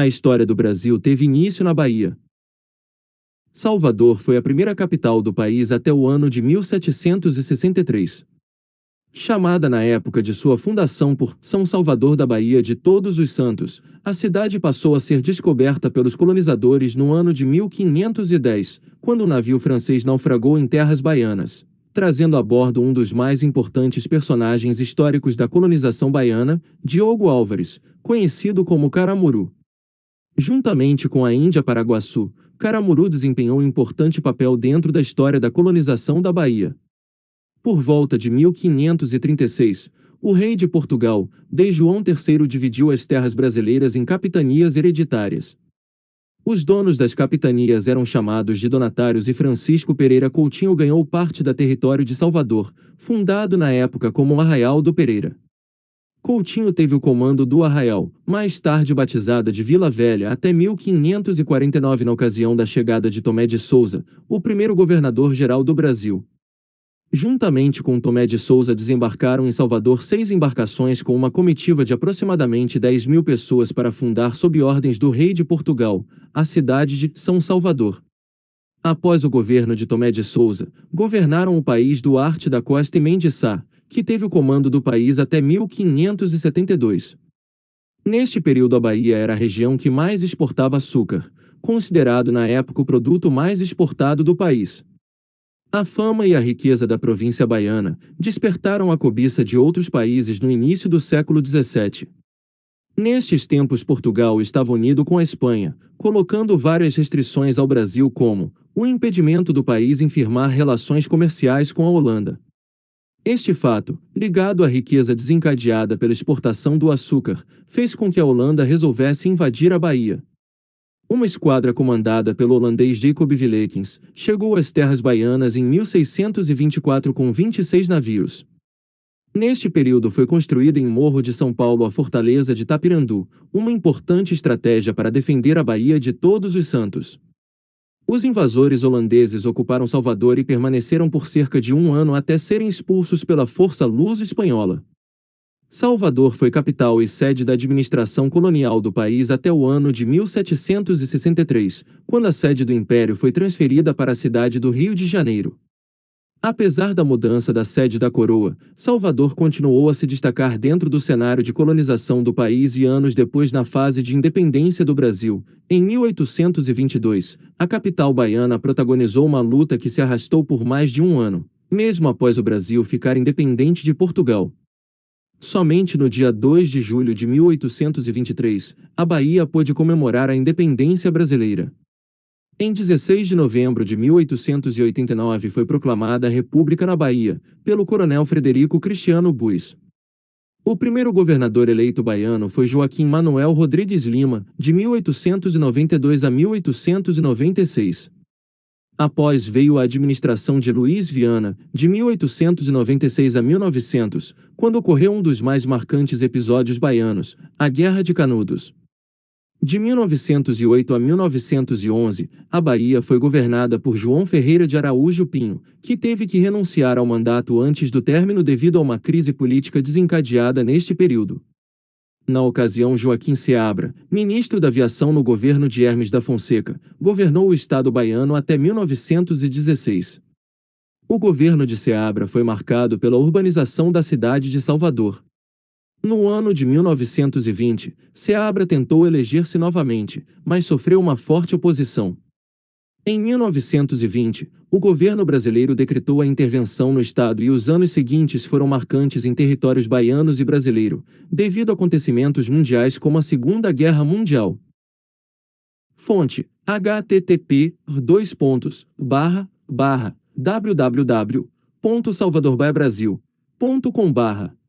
A história do Brasil teve início na Bahia. Salvador foi a primeira capital do país até o ano de 1763. Chamada na época de sua fundação por São Salvador da Bahia de Todos os Santos, a cidade passou a ser descoberta pelos colonizadores no ano de 1510, quando um navio francês naufragou em terras baianas, trazendo a bordo um dos mais importantes personagens históricos da colonização baiana, Diogo Álvares, conhecido como Caramuru. Juntamente com a Índia Paraguaçu, Caramuru desempenhou um importante papel dentro da história da colonização da Bahia. Por volta de 1536, o rei de Portugal, Dom João III, dividiu as terras brasileiras em capitanias hereditárias. Os donos das capitanias eram chamados de donatários e Francisco Pereira Coutinho ganhou parte do território de Salvador, fundado na época como Arraial do Pereira. Coutinho teve o comando do Arraial, mais tarde batizada de Vila Velha, até 1549 na ocasião da chegada de Tomé de Souza, o primeiro governador-geral do Brasil. Juntamente com Tomé de Souza desembarcaram em Salvador 6 embarcações com uma comitiva de aproximadamente 10.000 pessoas para fundar sob ordens do rei de Portugal, a cidade de São Salvador. Após o governo de Tomé de Souza, governaram o país Duarte da Costa e Mendes Sá, que teve o comando do país até 1572. Neste período a Bahia era a região que mais exportava açúcar, considerado na época o produto mais exportado do país. A fama e a riqueza da província baiana despertaram a cobiça de outros países no início do século XVII. Nestes tempos Portugal estava unido com a Espanha, colocando várias restrições ao Brasil como o impedimento do país em firmar relações comerciais com a Holanda. Este fato, ligado à riqueza desencadeada pela exportação do açúcar, fez com que a Holanda resolvesse invadir a Bahia. Uma esquadra comandada pelo holandês Jacob Willekens chegou às terras baianas em 1624 com 26 navios. Neste período foi construída em Morro de São Paulo a Fortaleza de Tapirandu, uma importante estratégia para defender a Bahia de Todos os Santos. Os invasores holandeses ocuparam Salvador e permaneceram por cerca de um ano até serem expulsos pela força luso-espanhola. Salvador foi capital e sede da administração colonial do país até o ano de 1763, quando a sede do Império foi transferida para a cidade do Rio de Janeiro. Apesar da mudança da sede da coroa, Salvador continuou a se destacar dentro do cenário de colonização do país e anos depois na fase de independência do Brasil. Em 1822, a capital baiana protagonizou uma luta que se arrastou por mais de um ano, mesmo após o Brasil ficar independente de Portugal. Somente no dia 2 de julho de 1823, a Bahia pôde comemorar a independência brasileira. Em 16 de novembro de 1889 foi proclamada a República na Bahia, pelo coronel Frederico Cristiano Buis. O primeiro governador eleito baiano foi Joaquim Manuel Rodrigues Lima, de 1892 a 1896. Após veio a administração de Luiz Viana, de 1896 a 1900, quando ocorreu um dos mais marcantes episódios baianos, a Guerra de Canudos. De 1908 a 1911, a Bahia foi governada por João Ferreira de Araújo Pinho, que teve que renunciar ao mandato antes do término devido a uma crise política desencadeada neste período. Na ocasião, Joaquim Seabra, ministro da Aviação no governo de Hermes da Fonseca, governou o estado baiano até 1916. O governo de Seabra foi marcado pela urbanização da cidade de Salvador. No ano de 1920, Seabra tentou eleger-se novamente, mas sofreu uma forte oposição. Em 1920, o governo brasileiro decretou a intervenção no estado e os anos seguintes foram marcantes em territórios baianos e brasileiro, devido a acontecimentos mundiais como a Segunda Guerra Mundial. Fonte: http://www.salvadorbaiabrasil.com/